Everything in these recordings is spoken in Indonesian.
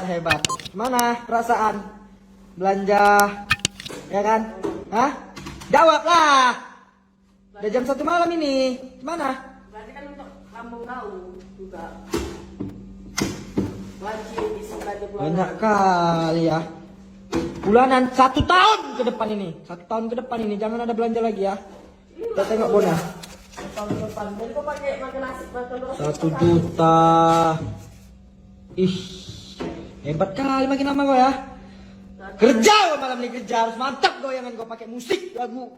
Hebat. Gimana perasaan belanja, ya kan? Hah? Jawablah. Udah jam 1 malam ini. Gimana? Berarti kan untuk lambung kau juga wajib isi belanja bulanan. Banyak kali ya. Bulanan 1 tahun ke depan ini. 1 tahun ke depan ini jangan ada belanja lagi ya. Kita tengok Bona. Tahun depan. Jadi kau pakai makan nasi makan roti. 1 juta. Ih, hebat kali makin lama kau ya. Kerja kau malam ini kerja harus mantap kau, jangan kau pakai musik lagu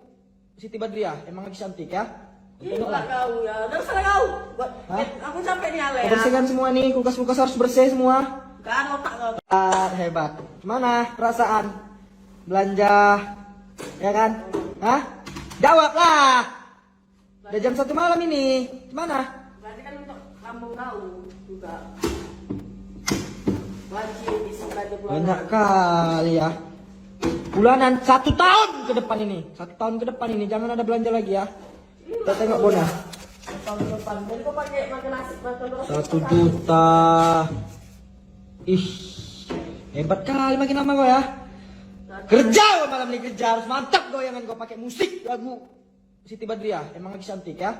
Siti Badriah. Emang lagi cantik ya. Itulah kau ya. Udah sana kau. Hah? Aku sampai nih Ale ya. Bersihkan semua nih, kulkas-kulkas harus bersih semua. Kan otak kau. Hebat. Gimana perasaan belanja, ya kan? Hah? Jawablah. Udah jam 1 malam ini. Gimana? Berarti kan untuk lambung kau juga wajib isi belanja bulanan. Banyak kali ya. Bulanan 1 tahun ke depan ini. 1 tahun ke depan ini jangan ada belanja lagi ya. Kita tengok Bona. Tahun depan. Jadi kau pakai makan nasi makan roti. 1 juta. Ih, hebat kali makin lama kau ya. Kerja kau malam ini kerja harus mantap kau, jangan kau pakai musik lagu Siti Badriah. Emang lagi cantik ya.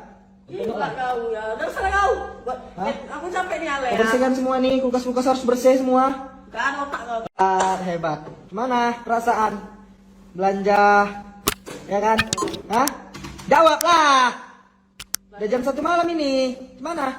Itulah kau ya. Udah sana kau. Hah? Aku sampai nih Ale ya. Bersihkan semua nih, kulkas-kulkas harus bersih semua. Kan otak kau. Hebat. Gimana perasaan belanja, ya kan? Hah? Jawablah. Udah jam 1 malam ini. Gimana?